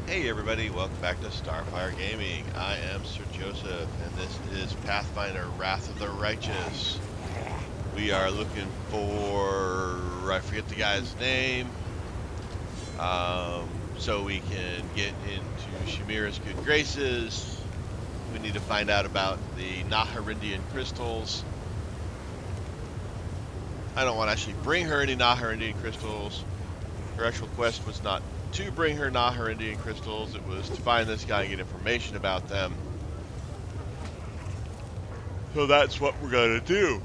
Hey everybody, welcome back to Starfyre Gaming. I am Sir Joseph, and this is Pathfinder Wrath of the Righteous. We are looking for, I forget the guy's name, so we can get into Shamira's good graces. We need to find out about the Naharindian crystals. I don't want to actually bring her any Naharindian crystals. Her actual quest was not to bring her Naharindian crystals, it was to find this guy and get information about them. So that's what we're going to do.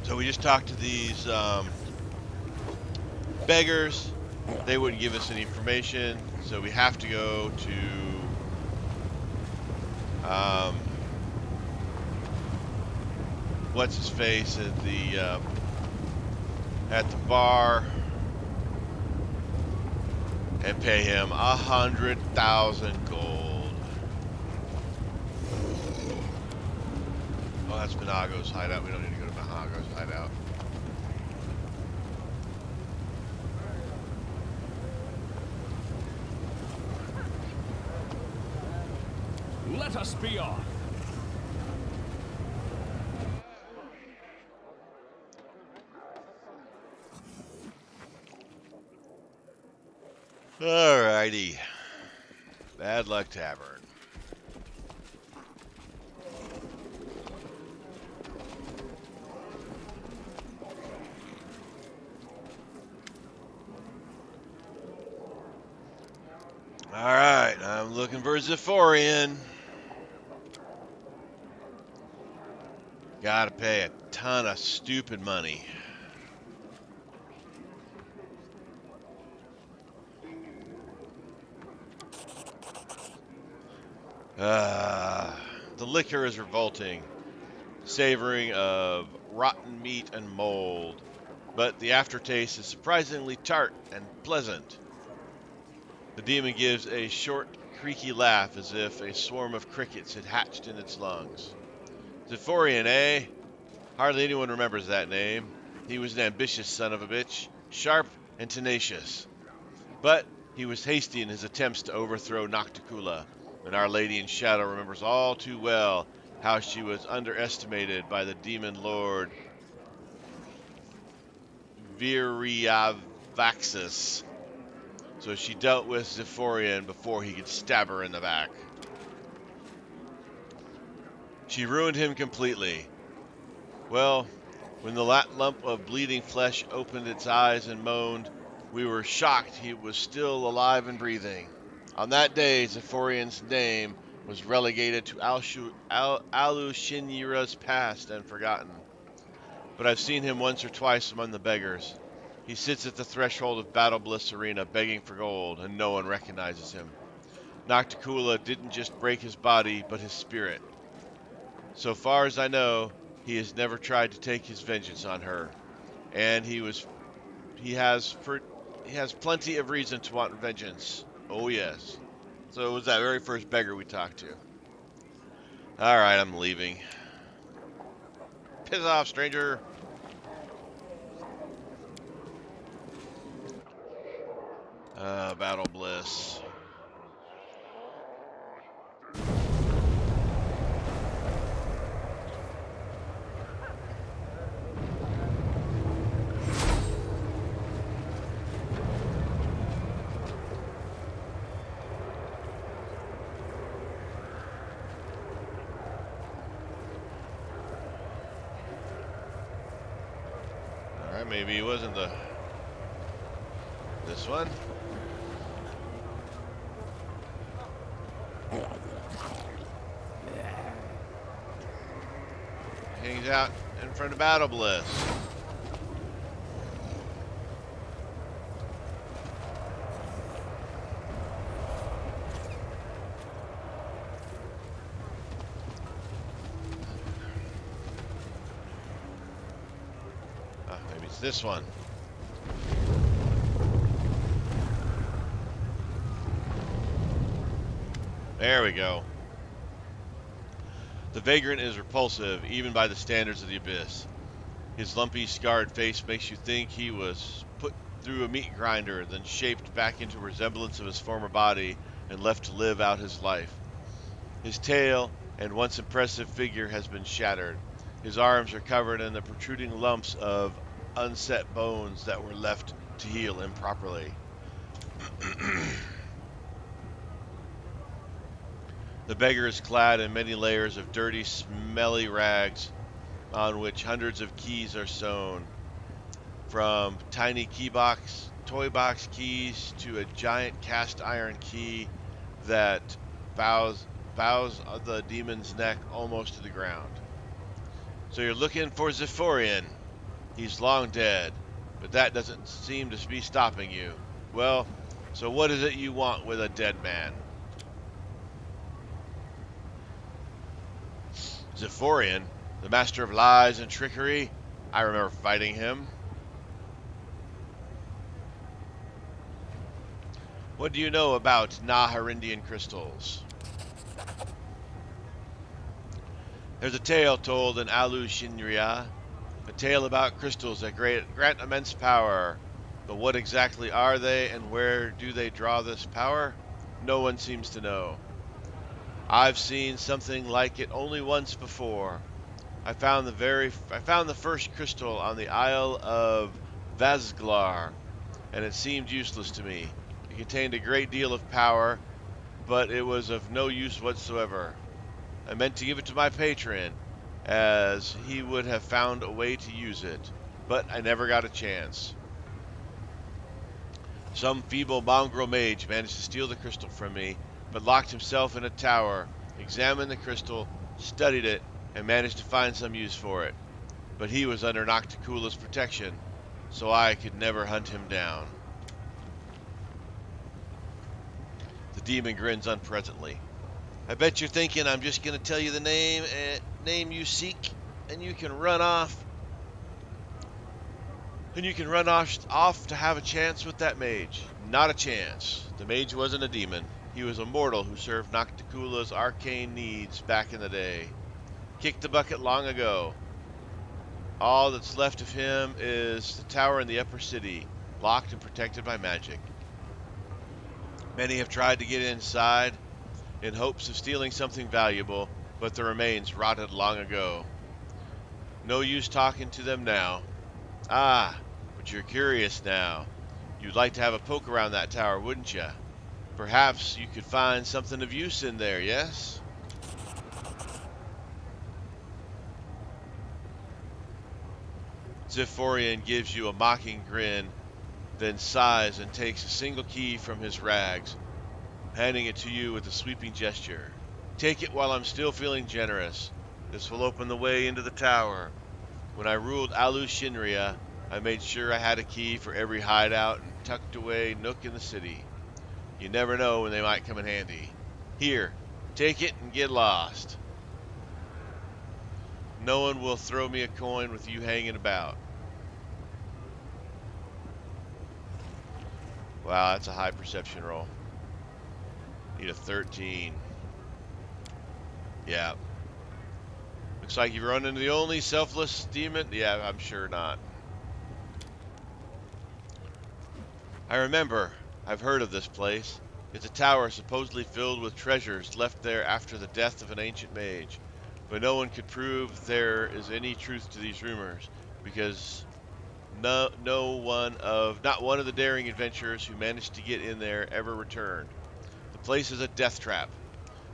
So we just talked to these beggars. They wouldn't give us any information, so we have to go to what's his face at the bar and pay him 100,000 gold. Oh, that's Minago's hideout. We don't need to go to Minago's hideout. Let us be off. Alrighty. Bad Luck Tavern. Alright, I'm looking for Ziforian. Gotta pay a ton of stupid money. The liquor is revolting, savoring of rotten meat and mold, but the aftertaste is surprisingly tart and pleasant. The demon gives a short, creaky laugh as if a swarm of crickets had hatched in its lungs. Ziforian, eh? Hardly anyone remembers that name. He was an ambitious son of a bitch, sharp and tenacious. But he was hasty in his attempts to overthrow Nocticula, and Our Lady in Shadow remembers all too well how she was underestimated by the demon lord Viriavaxis. So she dealt with Ziforian before he could stab her in the back. She ruined him completely. Well, when the lump of bleeding flesh opened its eyes and moaned, we were shocked he was still alive and breathing. On that day, Ziforian's name was relegated to Alushinira's past and forgotten. But I've seen him once or twice among the beggars. He sits at the threshold of Battle Bliss Arena begging for gold, and no one recognizes him. Nocticula didn't just break his body, but his spirit. So far as I know, he has never tried to take his vengeance on her, and he has plenty of reason to want vengeance. Oh yes. So it was that very first beggar we talked to. All right, I'm leaving. Piss off, stranger. Battle Bliss. All right, maybe it wasn't this one. Hangs out in front of Battle Bliss. Maybe it's this one. There we go. The vagrant is repulsive, even by the standards of the Abyss. His lumpy, scarred face makes you think he was put through a meat grinder, then shaped back into resemblance of his former body and left to live out his life. His tail and once impressive figure has been shattered. His arms are covered in the protruding lumps of unset bones that were left to heal improperly. The beggar is clad in many layers of dirty, smelly rags on which hundreds of keys are sewn, from tiny toy box keys to a giant cast iron key that bows the demon's neck almost to the ground. So you're looking for Ziforian. He's long dead, but that doesn't seem to be stopping you. Well, so what is it you want with a dead man? Ziforian, the master of lies and trickery? I remember fighting him. What do you know about Naharindian crystals? There's a tale told in Alu Shinria, a tale about crystals that grant immense power. But what exactly are they, and where do they draw this power? No one seems to know. I've seen something like it only once before. I found the first crystal on the Isle of Vazglar, and it seemed useless to me. It contained a great deal of power, but it was of no use whatsoever. I meant to give it to my patron, as he would have found a way to use it, but I never got a chance. Some feeble mongrel mage managed to steal the crystal from me, but locked himself in a tower, examined the crystal, studied it, and managed to find some use for it. But he was under Nocticula's protection, so I could never hunt him down. The demon grins unpleasantly. I bet you're thinking I'm just going to tell you the name you seek, and you can run off. And you can run off to have a chance with that mage. Not a chance. The mage wasn't a demon. He was a mortal who served Nocticula's arcane needs back in the day. Kicked the bucket long ago. All that's left of him is the tower in the upper city, locked and protected by magic. Many have tried to get inside in hopes of stealing something valuable, but the remains rotted long ago. No use talking to them now. Ah, but you're curious now. You'd like to have a poke around that tower, wouldn't you? Perhaps you could find something of use in there, yes? Ziforian gives you a mocking grin, then sighs and takes a single key from his rags, handing it to you with a sweeping gesture. Take it while I'm still feeling generous. This will open the way into the tower. When I ruled Alu Shinria, I made sure I had a key for every hideout and tucked away nook in the city. You never know when they might come in handy. Here, take it and get lost. No one will throw me a coin with you hanging about. Wow, that's a high perception roll. Need a 13. Yeah. Looks like you've run into the only selfless demon. Yeah, I'm sure not. I remember. I've heard of this place. It's a tower supposedly filled with treasures left there after the death of an ancient mage. But no one could prove there is any truth to these rumors, because not one of the daring adventurers who managed to get in there ever returned. The place is a death trap.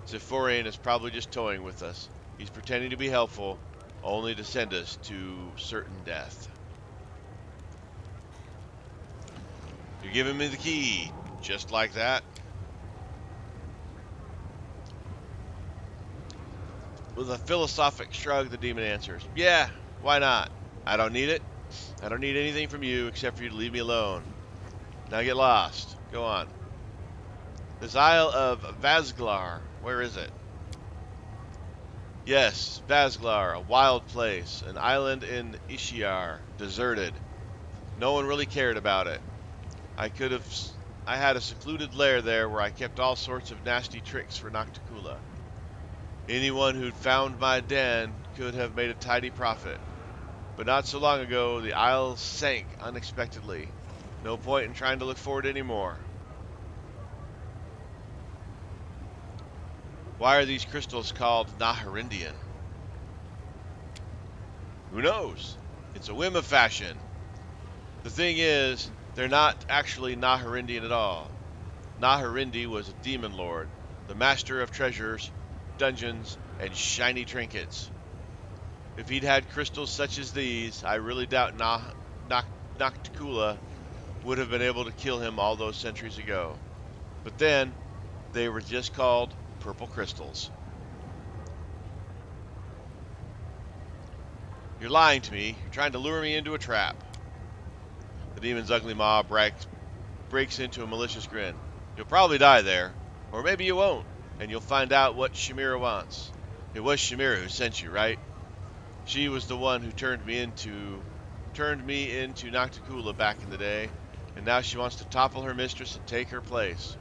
Ziforian is probably just toying with us. He's pretending to be helpful, only to send us to certain death. You're giving me the key, just like that. With a philosophic shrug, the demon answers, yeah, why not? I don't need it. I don't need anything from you except for you to leave me alone. Now get lost. Go on. This Isle of Vazglar, where is it? Yes, Vazglar, a wild place, an island in Ishiar, deserted. No one really cared about it. I had a secluded lair there where I kept all sorts of nasty tricks for Nocticula. Anyone who'd found my den could have made a tidy profit. But not so long ago, the isle sank unexpectedly. No point in trying to look forward anymore. Why are these crystals called Naharindian? Who knows? It's a whim of fashion. The thing is, they're not actually Naharindian at all. Naharindi was a demon lord, the master of treasures, dungeons, and shiny trinkets. If he'd had crystals such as these, I really doubt Nocticula would have been able to kill him all those centuries ago. But then, they were just called purple crystals. You're lying to me. You're trying to lure me into a trap. The demon's ugly maw breaks into a malicious grin. You'll probably die there, or maybe you won't, and you'll find out what Shamira wants. It was Shamira who sent you, right? She was the one who turned me into Nocticula back in the day, and now she wants to topple her mistress and take her place,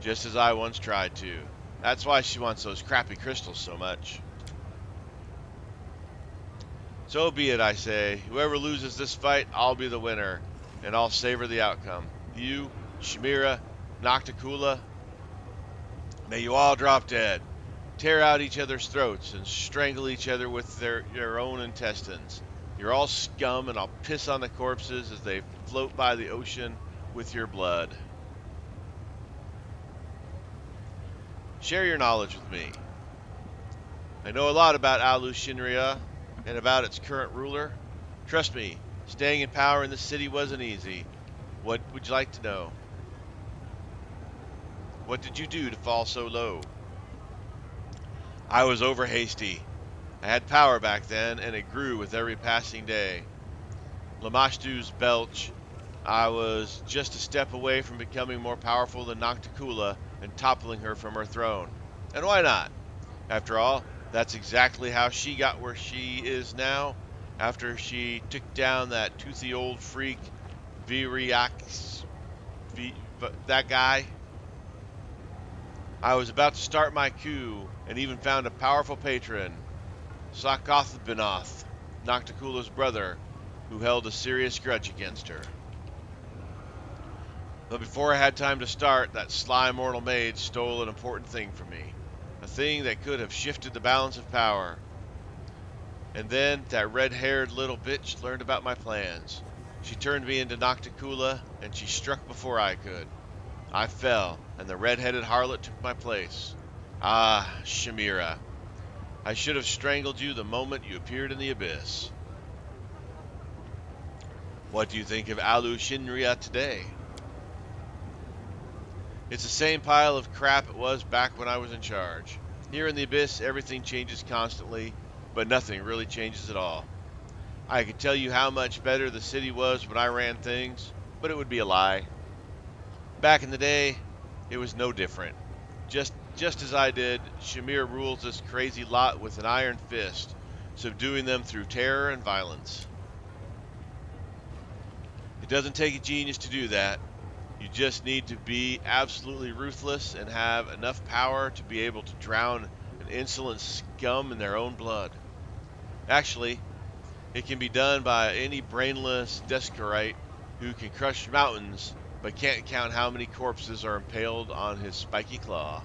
just as I once tried to. That's why she wants those crappy crystals so much. So be it, I say. Whoever loses this fight, I'll be the winner, and I'll savor the outcome. You, Shamira, Nocticula, may you all drop dead, tear out each other's throats, and strangle each other with your own intestines. You're all scum, and I'll piss on the corpses as they float by the ocean with your blood. Share your knowledge with me. I know a lot about Alu Shinria and about its current ruler. Trust me, staying in power in this city wasn't easy. What would you like to know? What did you do to fall so low? I was over hasty. I had power back then, and it grew with every passing day. Lamashtu's belch. I was just a step away from becoming more powerful than Nocticula and toppling her from her throne. And why not? After all, that's exactly how she got where she is now, after she took down that toothy old freak, Viriax, that guy. I was about to start my coup, and even found a powerful patron, Sakothbinoth, Nocticula's brother, who held a serious grudge against her. But before I had time to start, that sly mortal maid stole an important thing from me. A thing that could have shifted the balance of power. And then that red-haired little bitch learned about my plans. She turned me into Nocticula, and she struck before I could. I fell, and the red-headed harlot took my place. Ah, Shamira, I should have strangled you the moment you appeared in the abyss. What do you think of Alu Shinria today? It's the same pile of crap it was back when I was in charge. Here in the abyss, everything changes constantly, but nothing really changes at all. I could tell you how much better the city was when I ran things, but it would be a lie. Back in the day, it was no different. Just as I did, Shamir rules this crazy lot with an iron fist, subduing them through terror and violence. It doesn't take a genius to do that. You just need to be absolutely ruthless and have enough power to be able to drown an insolent scum in their own blood. Actually, it can be done by any brainless descarite who can crush mountains but can't count how many corpses are impaled on his spiky claw.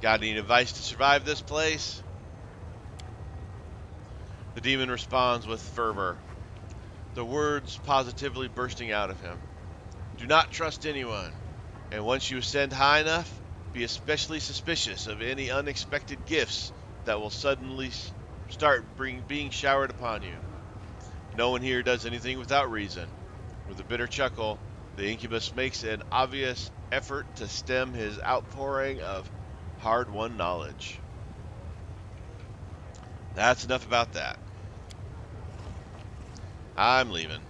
Got any advice to survive this place? The demon responds with fervor, the words positively bursting out of him. Do not trust anyone, and once you ascend high enough, be especially suspicious of any unexpected gifts that will suddenly start being showered upon you. No one here does anything without reason. With a bitter chuckle, the incubus makes an obvious effort to stem his outpouring of hard-won knowledge. That's enough about that. I'm leaving.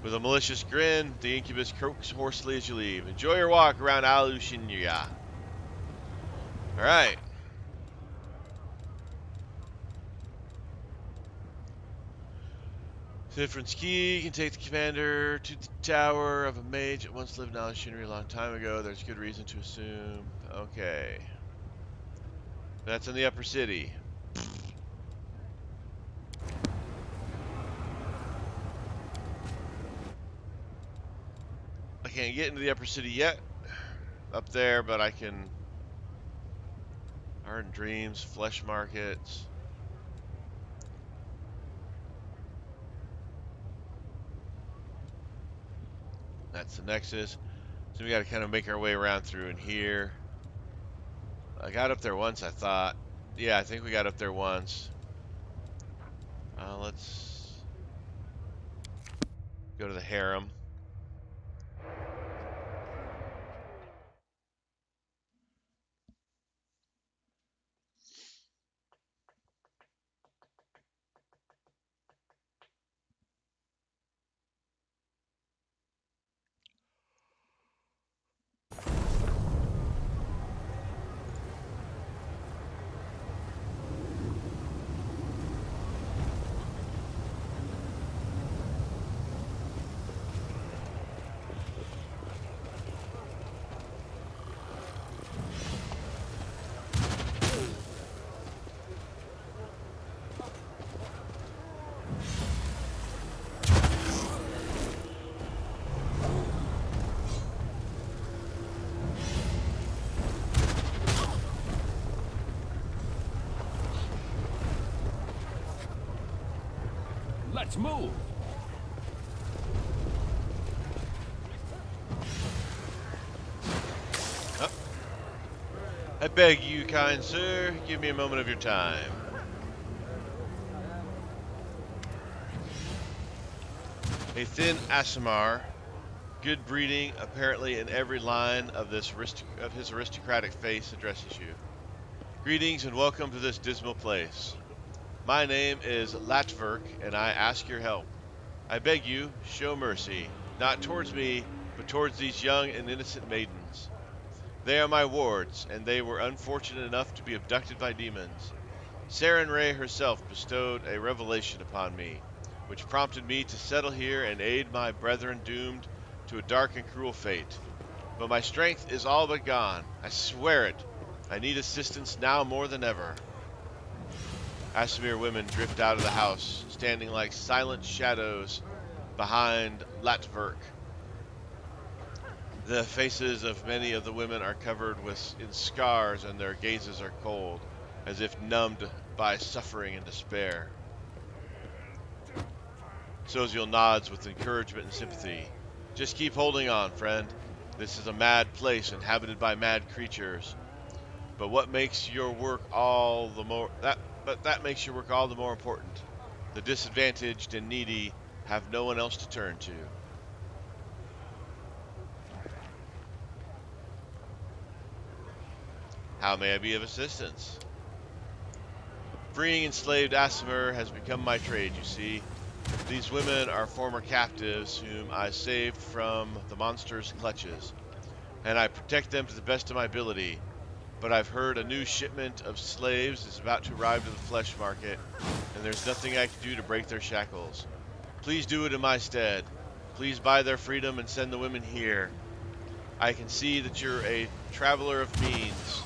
With a malicious grin, the incubus croaks hoarsely as you leave. Enjoy your walk around Alushinya. All right. Ziforian can take the commander to the tower of a mage that once lived in Alushinya a long time ago. There's good reason to assume. Okay. That's in the upper city. I can't get into the upper city yet. Up there, but I can. Ardent Dreams, Flesh Markets. That's the Nexus. So we got to kind of make our way around through in here. I got up there once, I thought. Yeah, I think we got up there once. Let's go to the harem. Let's move. Oh. I beg you, kind sir, give me a moment of your time. A thin Aasimar, good breeding apparently in every line of his aristocratic face, addresses you. Greetings and welcome to this dismal place. My name is Latverk, and I ask your help. I beg you, show mercy, not towards me, but towards these young and innocent maidens. They are my wards, and they were unfortunate enough to be abducted by demons. Sarenrae herself bestowed a revelation upon me, which prompted me to settle here and aid my brethren doomed to a dark and cruel fate. But my strength is all but gone. I swear it. I need assistance now more than ever. Aasimar women drift out of the house, standing like silent shadows behind Latverk. The faces of many of the women are covered in scars, and their gazes are cold, as if numbed by suffering and despair. Soziel nods with encouragement and sympathy. Just keep holding on, friend. This is a mad place inhabited by mad creatures. But what makes your work all the more that makes your work all the more important. The disadvantaged and needy have no one else to turn to. How may I be of assistance? Freeing enslaved Aasimar has become my trade, you see. These women are former captives whom I saved from the monster's clutches, and I protect them to the best of my ability. But I've heard a new shipment of slaves is about to arrive to the flesh market, and there's nothing I can do to break their shackles. Please do it in my stead. Please buy their freedom and send the women here. I can see that you're a traveler of means.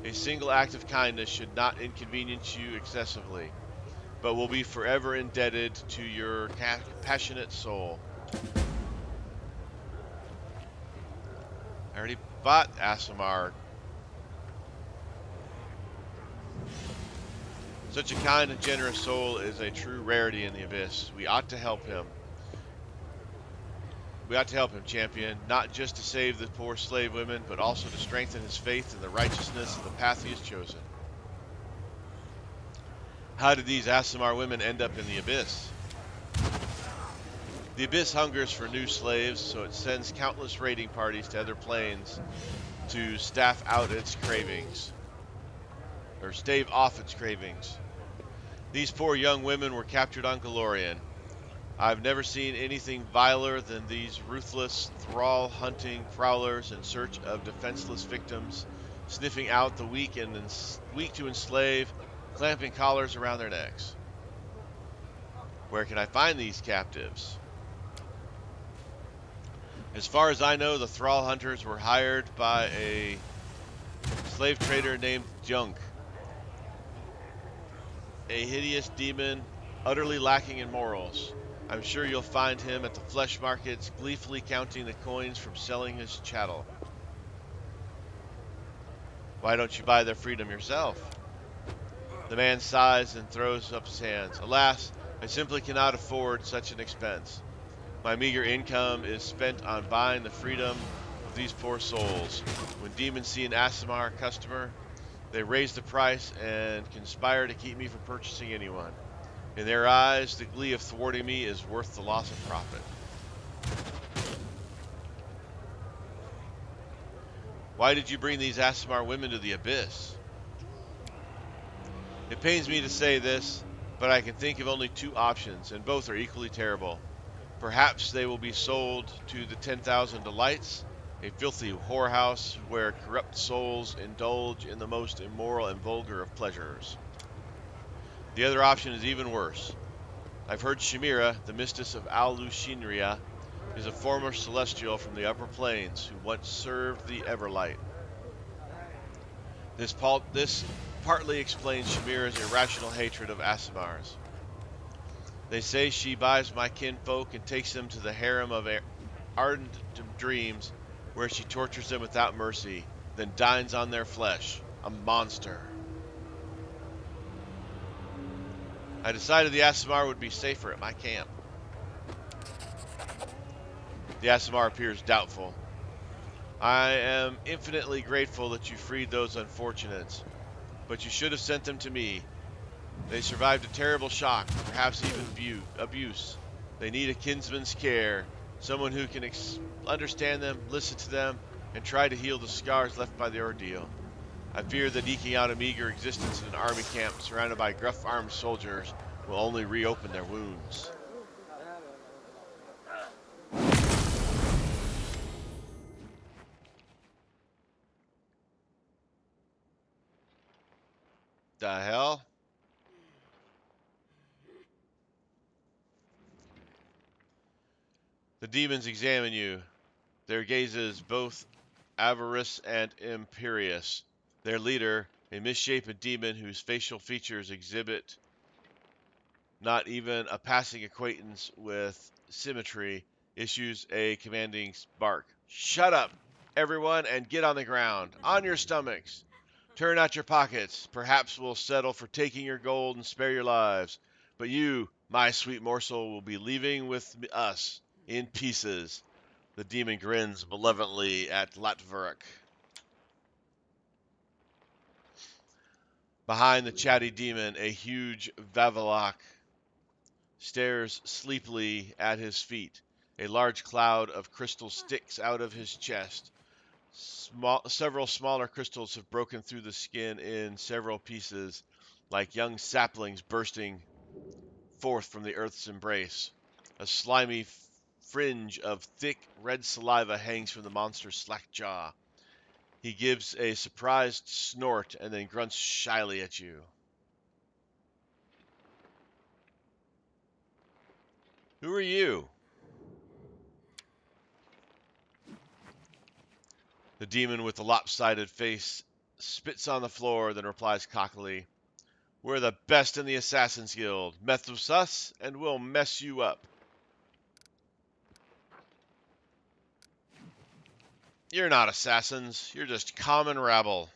A single act of kindness should not inconvenience you excessively, but will be forever indebted to your passionate soul. I already bought Aasimar. Such a kind and generous soul is a true rarity in the Abyss. We ought to help him. We ought to help him, champion, not just to save the poor slave women, but also to strengthen his faith in the righteousness of the path he has chosen. How did these Aasimar women end up in the Abyss? The Abyss hungers for new slaves, so it sends countless raiding parties to other planes to staff out its cravings, or stave off its cravings. These poor young women were captured on Golorian. I've never seen anything viler than these ruthless, thrall-hunting prowlers in search of defenseless victims, sniffing out the weak to enslave, clamping collars around their necks. Where can I find these captives? As far as I know, the thrall hunters were hired by a slave trader named Junk, a hideous demon utterly lacking in morals. I'm sure you'll find him at the flesh markets, gleefully counting the coins from selling his chattel. Why don't you buy their freedom yourself? The man sighs and throws up his hands. Alas, I simply cannot afford such an expense. My meager income is spent on buying the freedom of these poor souls. When demons see an Aasimar customer, they raise the price and conspire to keep me from purchasing anyone. In their eyes, the glee of thwarting me is worth the loss of profit. Why did you bring these Aasimar women to the abyss? It pains me to say this, but I can think of only two options, and both are equally terrible. Perhaps they will be sold to the 10,000 Delights, a filthy whorehouse where corrupt souls indulge in the most immoral and vulgar of pleasures. The other option is even worse. I've heard Shemira, the mistress of Alushinria, is a former celestial from the upper planes who once served the Everlight. This partly explains Shemira's irrational hatred of Aasimars. They say she buys my kinfolk and takes them to the harem of ardent dreams, where she tortures them without mercy, then dines on their flesh. A monster. I decided the Aasimar would be safer at my camp. The Aasimar appears doubtful. I am infinitely grateful that you freed those unfortunates, but you should have sent them to me. They survived a terrible shock, perhaps even abuse. They need a kinsman's care, someone who can understand them, listen to them, and try to heal the scars left by the ordeal. I fear that eking out a meager existence in an army camp surrounded by gruff armed soldiers will only reopen their wounds. The hell? The demons examine you, their gazes both avaricious and imperious. Their leader, a misshapen demon whose facial features exhibit not even a passing acquaintance with symmetry, issues a commanding bark. Shut up, everyone, and get on the ground. On your stomachs. Turn out your pockets. Perhaps we'll settle for taking your gold and spare your lives. But you, my sweet morsel, will be leaving with us in pieces. The demon grins malevolently at Latverik. Behind the chatty demon, a huge Vavilok stares sleepily at his feet. A large cloud of crystal sticks out of his chest. Several smaller crystals have broken through the skin in several pieces, like young saplings bursting forth from the earth's embrace. A slimy fringe of thick red saliva hangs from the monster's slack jaw. He gives a surprised snort and then grunts shyly at you. Who are you? The demon with the lopsided face spits on the floor, then replies cockily, "We're the best in the Assassin's Guild. Mess with us, and we'll mess you up." "You're not assassins. You're just common rabble."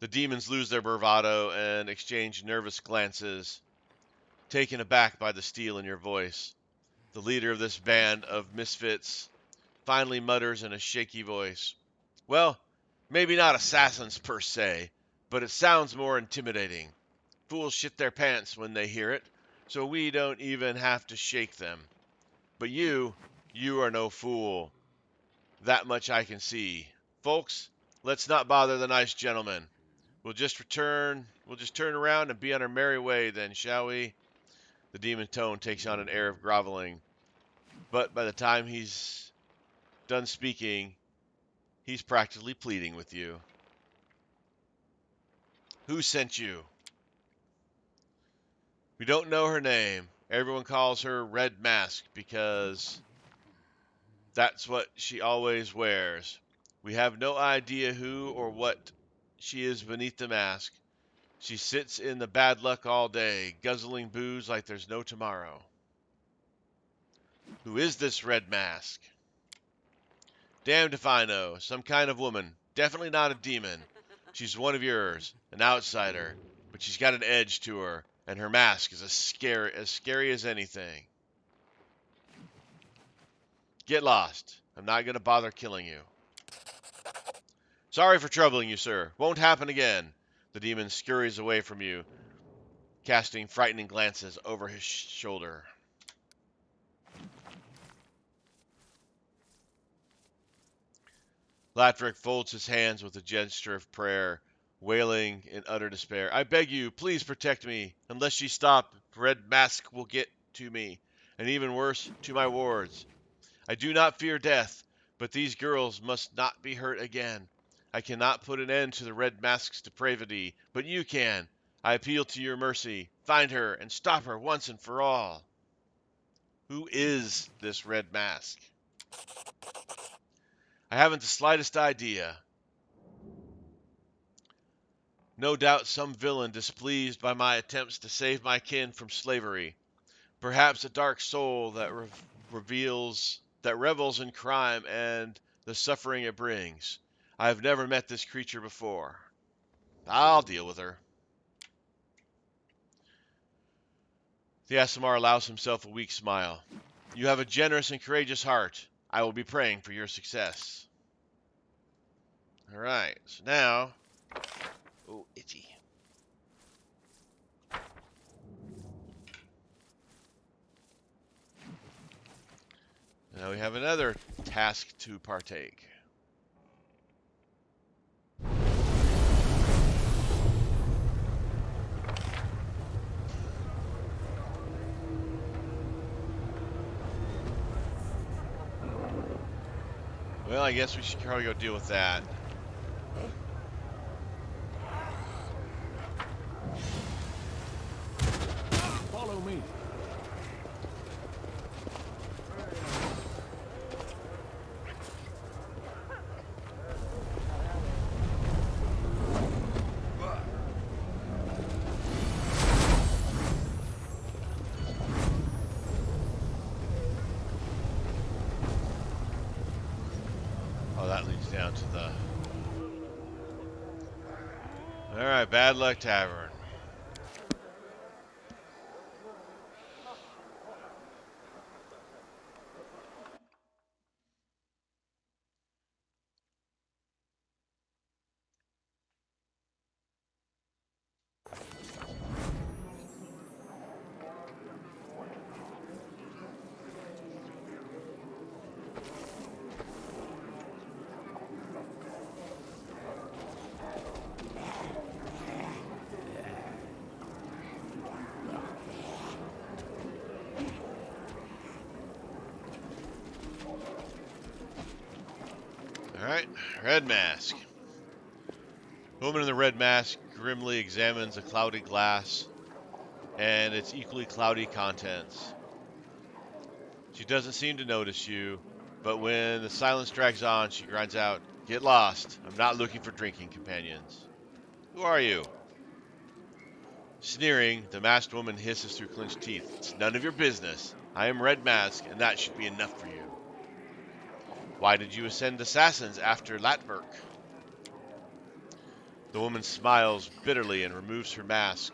The demons lose their bravado and exchange nervous glances, taken aback by the steel in your voice. The leader of this band of misfits finally mutters in a shaky voice, "Well, maybe not assassins per se, but it sounds more intimidating. Fools shit their pants when they hear it, so we don't even have to shake them. But you are no fool. That much I can see. Folks, let's not bother the nice gentleman. We'll just turn around and be on our merry way then, shall we?" The demon tone takes on an air of groveling, but by the time he's done speaking, he's practically pleading with you. "Who sent you?" "We don't know her name. Everyone calls her Red Mask because that's what she always wears. We have no idea who or what she is beneath the mask. She sits in the bad luck all day, guzzling booze like there's no tomorrow. Who is this red mask? Damned if I know. Some kind of woman. Definitely not a demon. She's one of yours, an outsider, but she's got an edge to her, and her mask is as scary as anything. Get lost. I'm not going to bother killing you. Sorry for troubling you, sir. Won't happen again. The demon scurries away from you, casting frightening glances over his shoulder. Latrick folds his hands with a gesture of prayer, wailing in utter despair. I beg you, please protect me. Unless you stop, Red Mask will get to me, and even worse, to my wards. I do not fear death, but these girls must not be hurt again. I cannot put an end to the Red Mask's depravity, but you can. I appeal to your mercy. Find her and stop her once and for all. Who is this Red Mask? I haven't the slightest idea. No doubt some villain displeased by my attempts to save my kin from slavery. Perhaps a dark soul that revels in crime and the suffering it brings. I have never met this creature before. I'll deal with her. The Aasimar allows himself a weak smile. You have a generous and courageous heart. I will be praying for your success. All right, so now... Oh, itchy. Now we have another task to partake. Well, I guess we should probably go deal with that. Follow me. Oh, that leads down to the... Alright, Bad Luck Tavern. Alright, Red Mask. The woman in the red mask grimly examines a cloudy glass and its equally cloudy contents. She doesn't seem to notice you, but when the silence drags on, she grinds out, Get lost. I'm not looking for drinking companions. Who are you? Sneering, the masked woman hisses through clenched teeth. It's none of your business. I am Red Mask, and that should be enough for you. Why did you send assassins after Latverk? The woman smiles bitterly and removes her mask,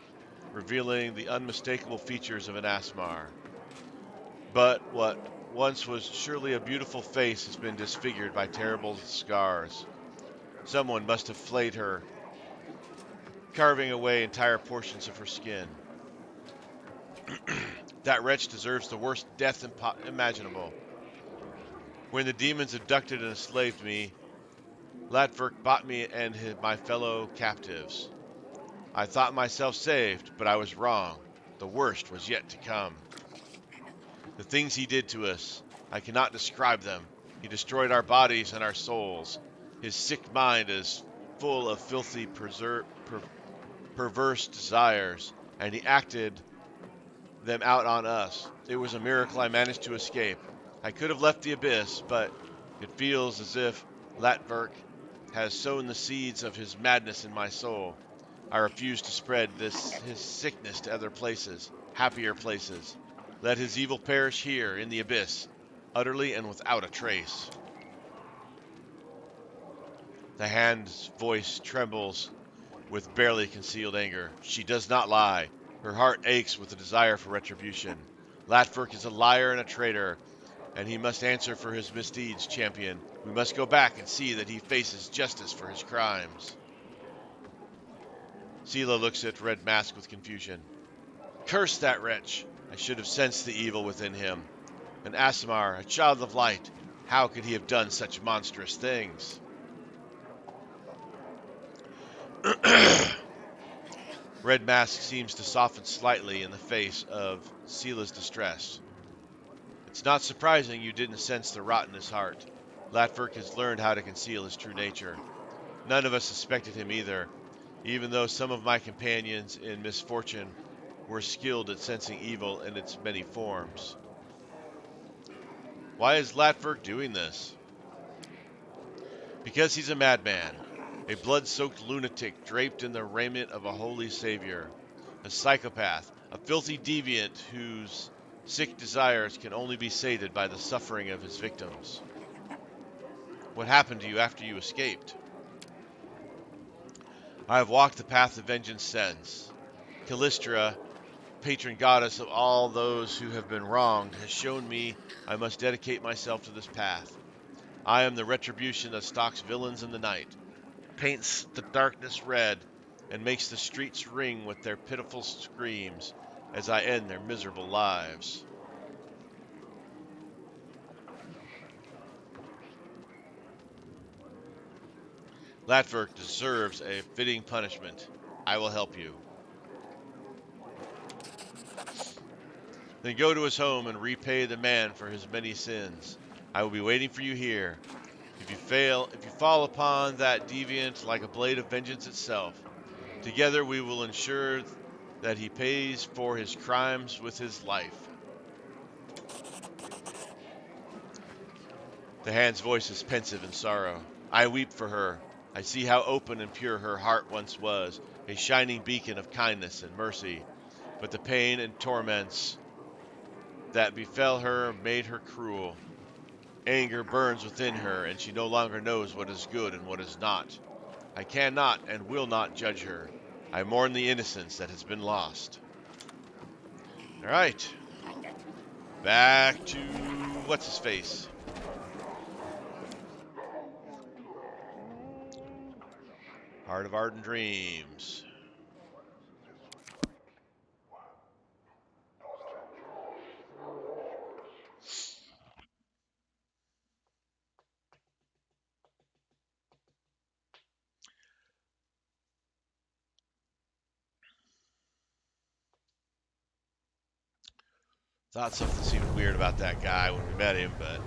revealing the unmistakable features of an Aasimar. But what once was surely a beautiful face has been disfigured by terrible scars. Someone must have flayed her, carving away entire portions of her skin. That wretch deserves the worst death imaginable. When the demons abducted and enslaved me, Latverk bought me and my fellow captives. I thought myself saved, but I was wrong. The worst was yet to come. The things he did to us, I cannot describe them. He destroyed our bodies and our souls. His sick mind is full of filthy, perverse desires, and he acted them out on us. It was a miracle I managed to escape. I could have left the abyss, but it feels as if Latverk has sown the seeds of his madness in my soul. I refuse to spread his sickness to other places, happier places. Let his evil perish here in the abyss, utterly and without a trace. The hand's voice trembles with barely concealed anger. She does not lie. Her heart aches with a desire for retribution. Latfurk is a liar and a traitor, and he must answer for his misdeeds, champion. We must go back and see that he faces justice for his crimes. Sela looks at Red Mask with confusion. Curse that wretch! I should have sensed the evil within him. An Aasimar, a child of light. How could he have done such monstrous things? Red Mask seems to soften slightly in the face of Sela's distress. It's not surprising you didn't sense the rot in his heart. Latfurk has learned how to conceal his true nature. None of us suspected him either, even though some of my companions in misfortune were skilled at sensing evil in its many forms. Why is Latfurk doing this? Because he's a madman, a blood-soaked lunatic draped in the raiment of a holy savior, a psychopath, a filthy deviant whose sick desires can only be sated by the suffering of his victims. What happened to you after you escaped? I have walked the path of vengeance since. Callistra, patron goddess of all those who have been wronged, has shown me I must dedicate myself to this path. I am the retribution that stalks villains in the night, paints the darkness red, and makes the streets ring with their pitiful screams as I end their miserable lives. Latverk deserves a fitting punishment. I will help you. Then go to his home and repay the man for his many sins. I will be waiting for you here. If you fall upon that deviant like a blade of vengeance itself, together we will ensure that he pays for his crimes with his life. The hand's voice is pensive in sorrow. I weep for her. I see how open and pure her heart once was, a shining beacon of kindness and mercy. But the pain and torments that befell her made her cruel. Anger burns within her, and she no longer knows what is good and what is not. I cannot and will not judge her. I mourn the innocence that has been lost. All right. Back to what's his face. Heart of Ardent Dreams. Thought something seemed weird about that guy when we met him, but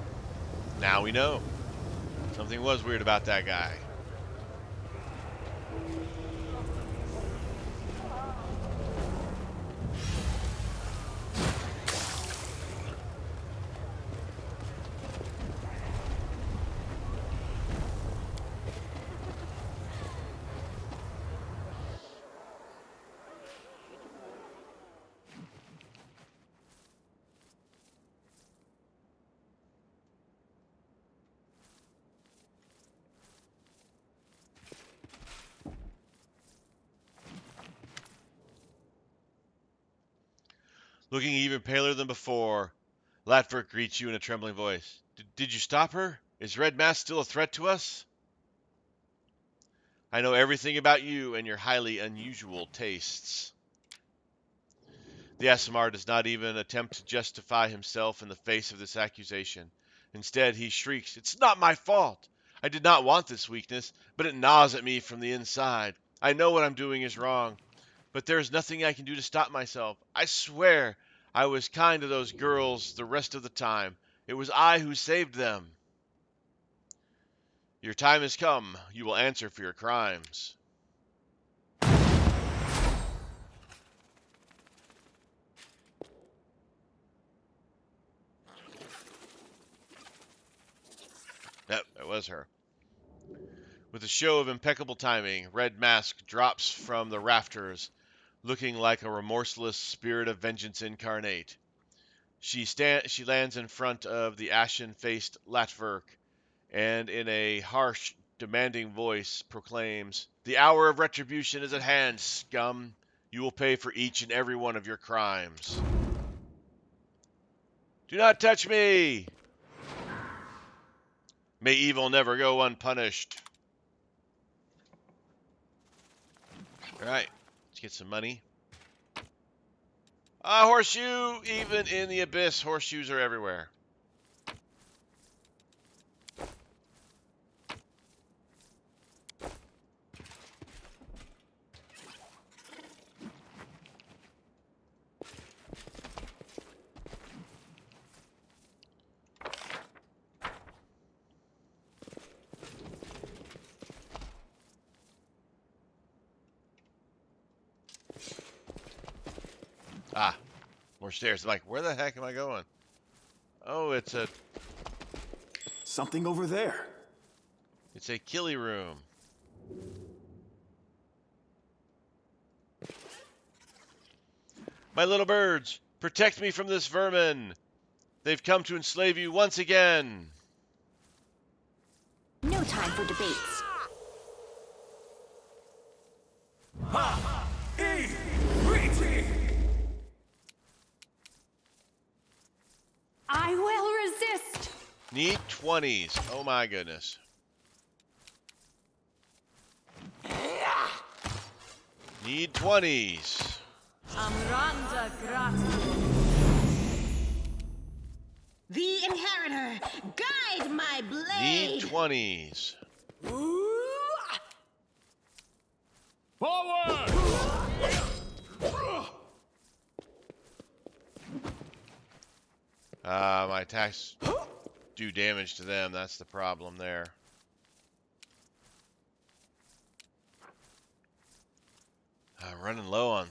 now we know. Something was weird about that guy. Looking even paler than before, Latford greets you in a trembling voice. Did you stop her? Is Red Mask still a threat to us? I know everything about you and your highly unusual tastes. The Aasimar does not even attempt to justify himself in the face of this accusation. Instead, he shrieks, It's not my fault! I did not want this weakness, but it gnaws at me from the inside. I know what I'm doing is wrong, but there is nothing I can do to stop myself. I swear I was kind to those girls the rest of the time. It was I who saved them. Your time has come. You will answer for your crimes. Yep, it was her. With a show of impeccable timing, Red Mask drops from the rafters, looking like a remorseless spirit of vengeance incarnate. She lands in front of the ashen-faced Latverk, and in a harsh, demanding voice proclaims, "The hour of retribution is at hand, scum. You will pay for each and every one of your crimes." Do not touch me! May evil never go unpunished. Alright, let's get some money. Horseshoe! Even in the abyss, horseshoes are everywhere. Ah, more stairs. I'm like, where the heck am I going? Oh, it's a Something over there. killie room. My little birds, protect me from this vermin. They've come to enslave you once again. No time for debates. I will resist. Need 20s. Oh my goodness. Need 20s. Amranda Grat. The Inheritor, guide my blade! Need 20s. Forward! My attacks do damage to them. That's the problem there. Running low on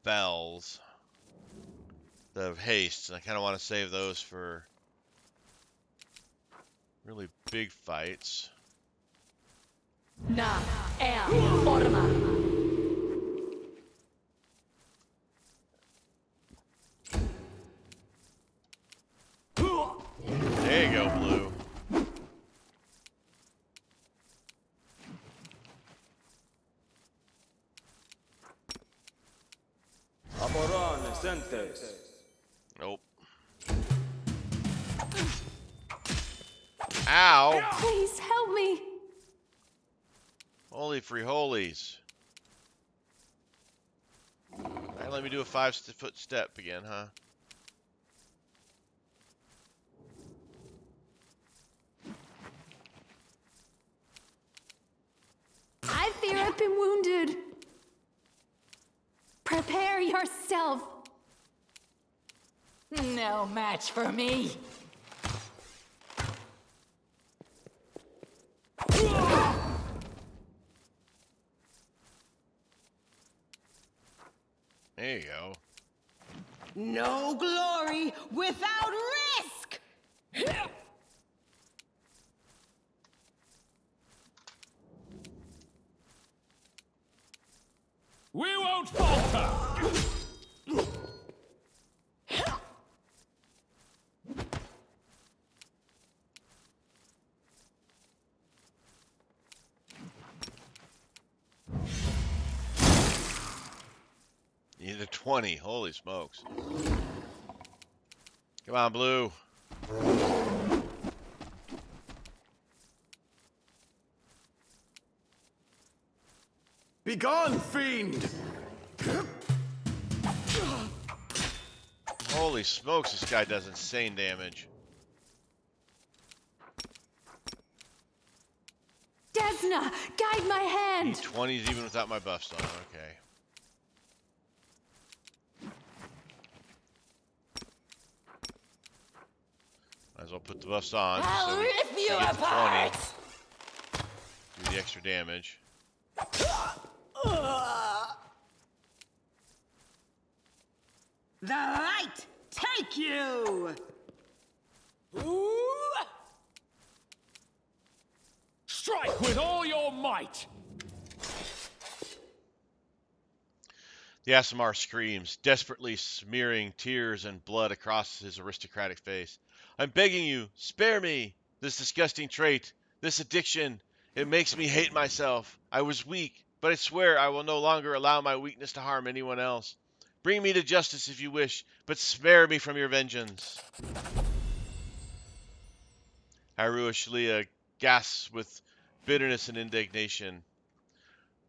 spells. The haste, and I kind of want to save those for really big fights. Na forma. There you go, Blue. Nope. Ow! Please help me. Holy free holies. Alright, let me do a 5-foot step again, huh? I fear I've been wounded. Prepare yourself. No match for me. There you go. No glory without risk! We won't falter! Need a 20. Holy smokes. Come on, Blue. Begone, fiend! Holy smokes, this guy does insane damage. Desna, guide my hand. Need 20s even without my buffs on. Okay. Might as well put the buffs on. I'll so we rip you get the apart. 20. Do the extra damage. The light take you! fight! The Aasimar screams, desperately smearing tears and blood across his aristocratic face. I'm begging you, spare me! This disgusting trait, this addiction, it makes me hate myself. I was weak, but I swear I will no longer allow my weakness to harm anyone else. Bring me to justice if you wish, but spare me from your vengeance. Haru Ashlia gasps with bitterness and indignation.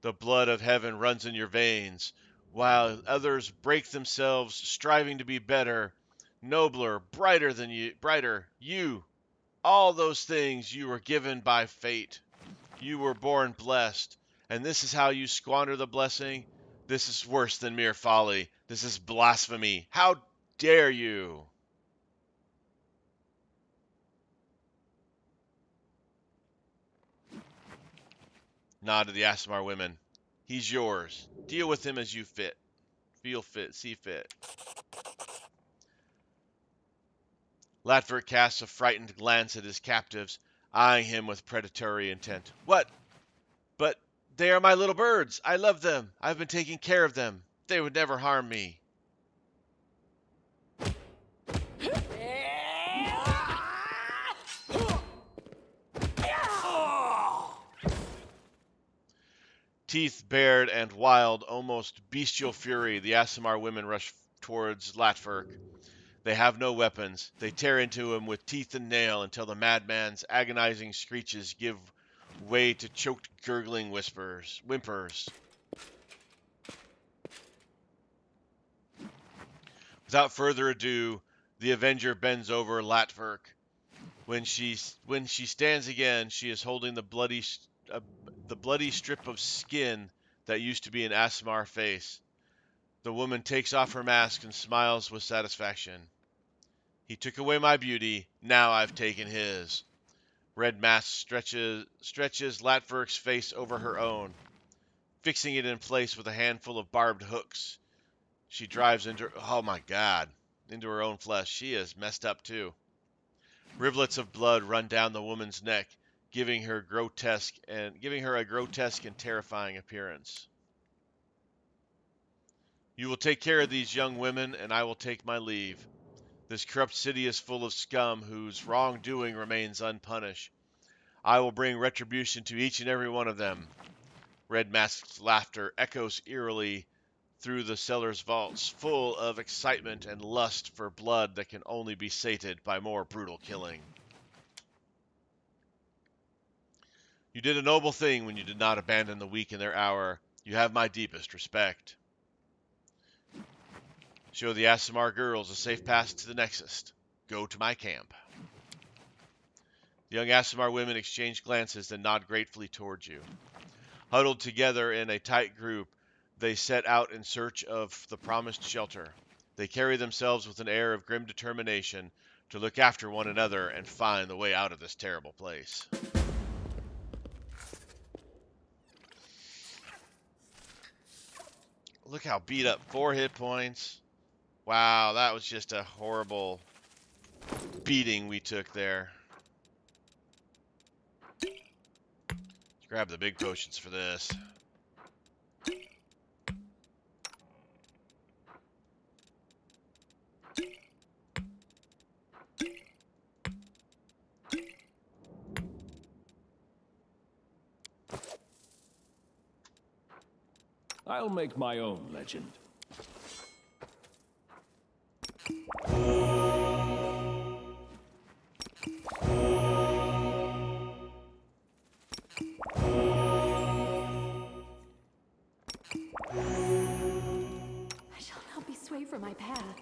The blood of heaven runs in your veins, while others break themselves, striving to be better, nobler, brighter than you, brighter. You, all those things you were given by fate. You were born blessed, and this is how you squander the blessing? This is worse than mere folly. This is blasphemy. How dare you? Nod to the Aasimar women. He's yours. Deal with him as you fit. Feel fit, see fit. Latver casts a frightened glance at his captives, eyeing him with predatory intent. What? But they are my little birds. I love them. I've been taking care of them. They would never harm me. Teeth bared and wild, almost bestial fury, the Aasimar women rush towards Latverk. They have no weapons. They tear into him with teeth and nail until the madman's agonizing screeches give way to choked, gurgling whimpers. Without further ado, the Avenger bends over Latverk. When she stands again, she is holding the bloody strip of skin that used to be an Aasimar face. The woman takes off her mask and smiles with satisfaction. He took away my beauty, now I've taken his. Red Mask stretches Latverk's face over her own, fixing it in place with a handful of barbed hooks. She drives into her own flesh. She is messed up too. Rivulets of blood run down the woman's neck, giving her a grotesque and terrifying appearance. You will take care of these young women, and I will take my leave. This corrupt city is full of scum whose wrongdoing remains unpunished. I will bring retribution to each and every one of them. Red Mask's laughter echoes eerily through the cellar's vaults, full of excitement and lust for blood that can only be sated by more brutal killing. You did a noble thing when you did not abandon the weak in their hour. You have my deepest respect. Show the Aasimar girls a safe pass to the Nexus. Go to my camp. The young Aasimar women exchange glances and nod gratefully towards you. Huddled together in a tight group, they set out in search of the promised shelter. They carry themselves with an air of grim determination to look after one another and find the way out of this terrible place. Look how beat up. 4 hit points. Wow, that was just a horrible beating we took there. Let's grab the big potions for this. I'll make my own legend. I shall not be swayed from my path.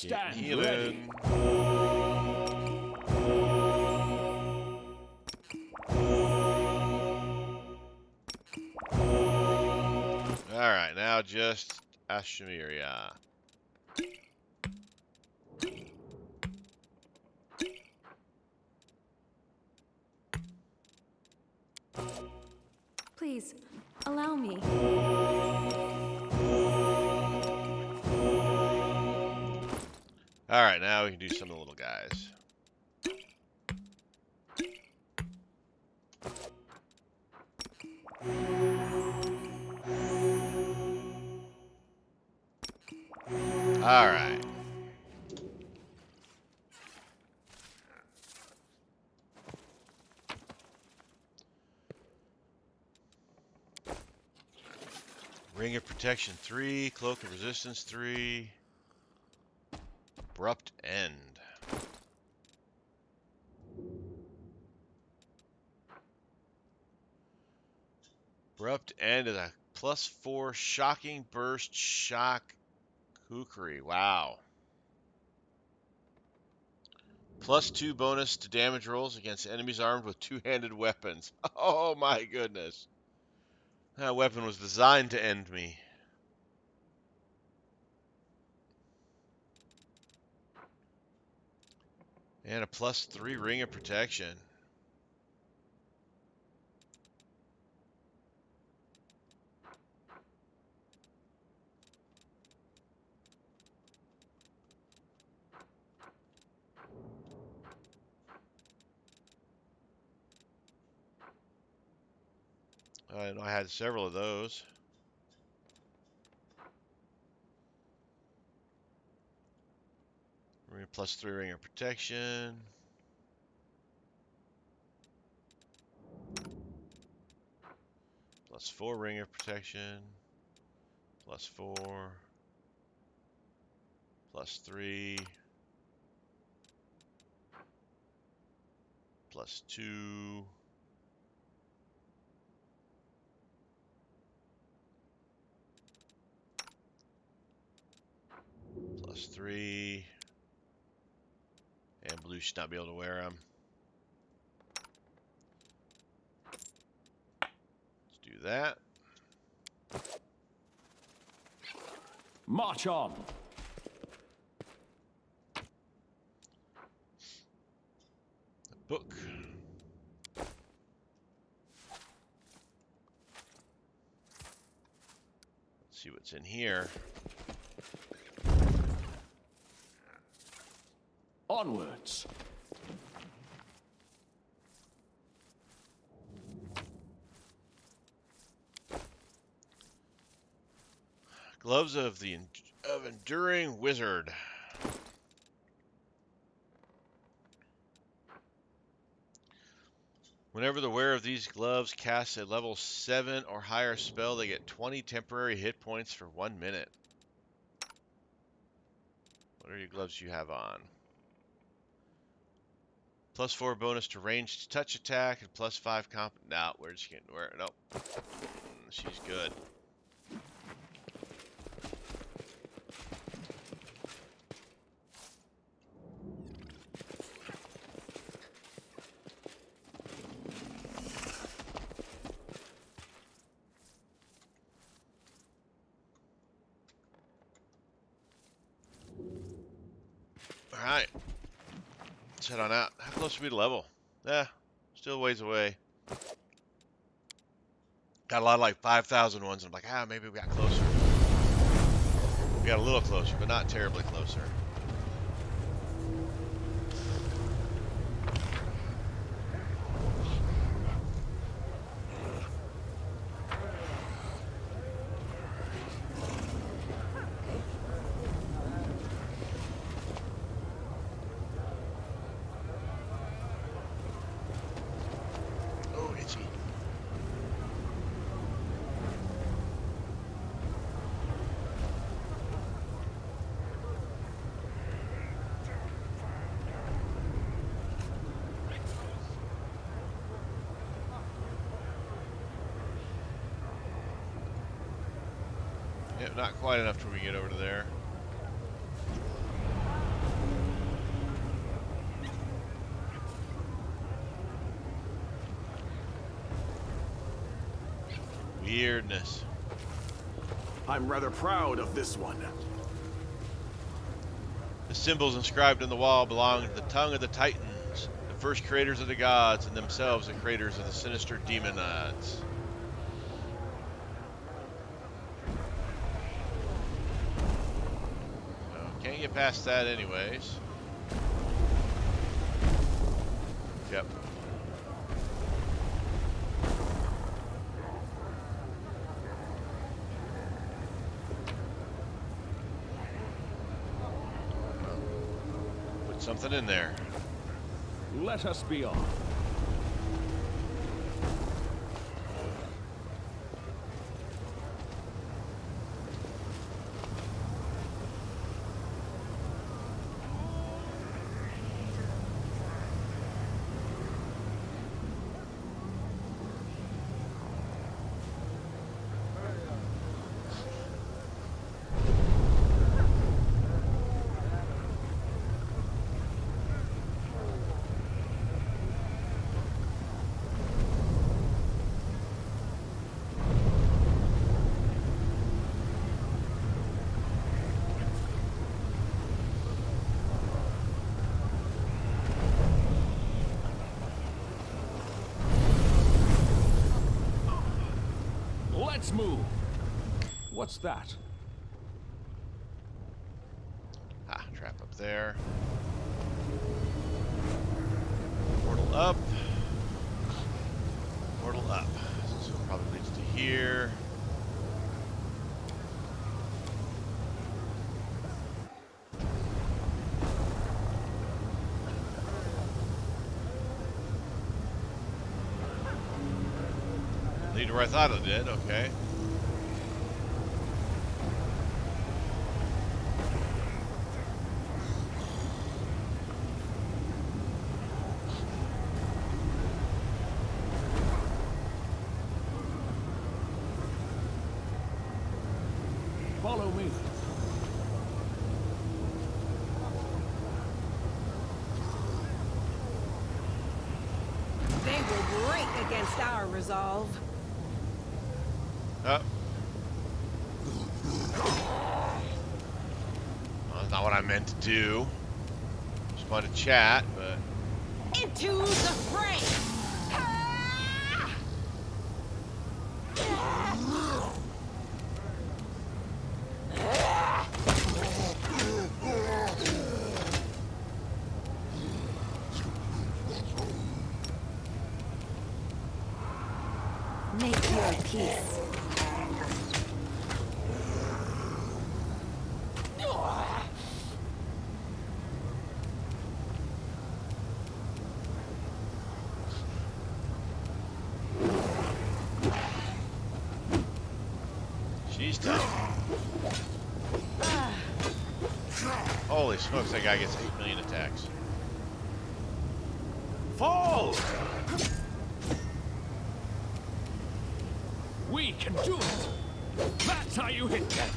Stand Healing. ready. Alright, now just Ashamiria. Please, allow me. Alright, now we can do some of the little guys. Alright. Ring of Protection 3, Cloak of Resistance 3, Abrupt End. Abrupt End is a +4 Shocking Burst Shock Kukri. Wow. +2 bonus to damage rolls against enemies armed with two-handed weapons. Oh my goodness. That weapon was designed to end me. And a +3 Ring of Protection. I know I had several of those. +3 Ring of Protection. +4 Ring of Protection. +4. +3. +2. +3. And blue should not be able to wear them. Let's do that. March on. The book. Let's see what's in here. Onwards. Gloves of the Enduring Wizard. Whenever the wearer of these gloves casts a level 7 or higher spell, they get 20 temporary hit points for 1 minute. What are your gloves you have on? +4 bonus to ranged touch attack and +5 comp. Nah, where's she getting? Where? Nope. She's good. Alright. Let's head on out. How close are we to level? Still a ways away. Got a lot of like 5,000 ones, and I'm like, maybe we got closer. We got a little closer, but not terribly closer. Oh, itchy. Yep, not quite enough till we get over to there. Weirdness. I'm rather proud of this one. The symbols inscribed on the wall belong to the tongue of the Titans, the first creators of the gods, and themselves the creators of the sinister demonids. Can't get past that anyways. Yep. Put something in there. Let us be off. Let's move. What's that? Ah, trap up there. Portal up. Portal up. So it probably leads to here. Lead to where I thought it did, okay. Follow me. They will break against our resolve. Up. Well, that's not what I meant to do. Just wanted to chat, but Into the fray! Make your peace. she's tough. Holy smokes, that guy gets 8 million attacks. Fall! We can do it. That's how you hit them.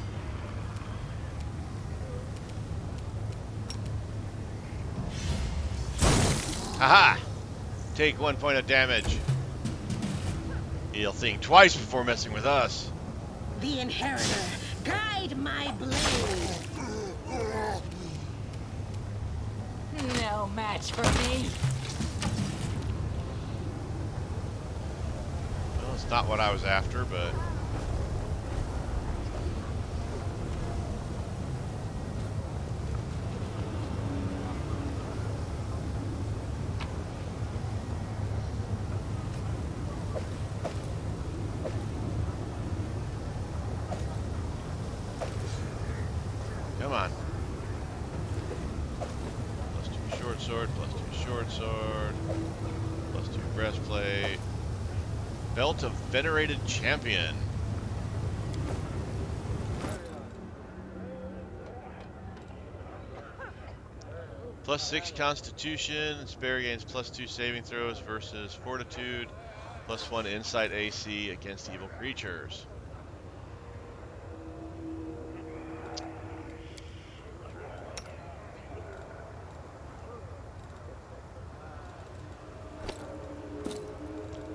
Haha! Take 1 point of damage. He'll think twice before messing with us. The Inheritor, guide my blade. No match for me. Well, it's not what I was after, but... Come on. +2 short sword, +2 short sword, +2 breastplate. Belt of Venerated Champion. +6 Constitution. Spare gains +2 saving throws versus Fortitude. +1 Insight AC against evil creatures.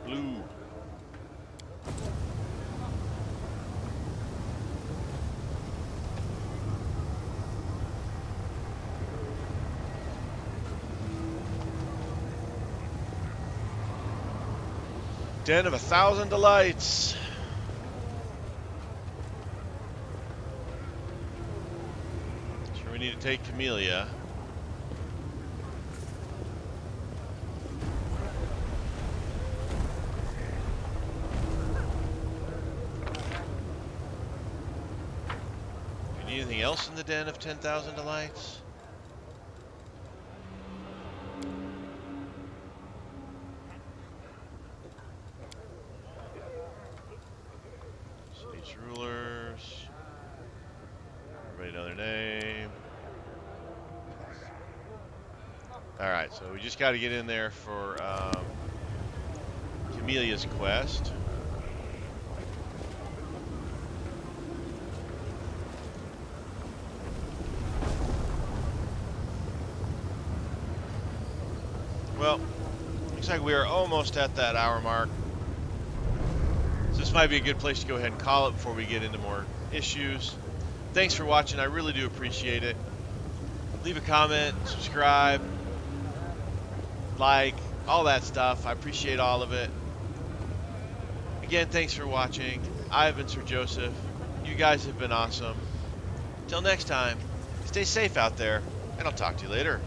Blue. Den of 1,000 Delights. Sure, we need to take Camellia. Do you need anything else in the Den of 10,000 Delights? Sage Rulers. Everybody know their name. Alright, so we just got to get in there for Camellia's quest. Well, looks like we are almost at that hour mark. So this might be a good place to go ahead and call it before we get into more issues. Thanks for watching. I really do appreciate it. Leave a comment, subscribe, like, all that stuff. I appreciate all of it. Again, thanks for watching. I've been Sir Joseph. You guys have been awesome. Till next time, stay safe out there, and I'll talk to you later.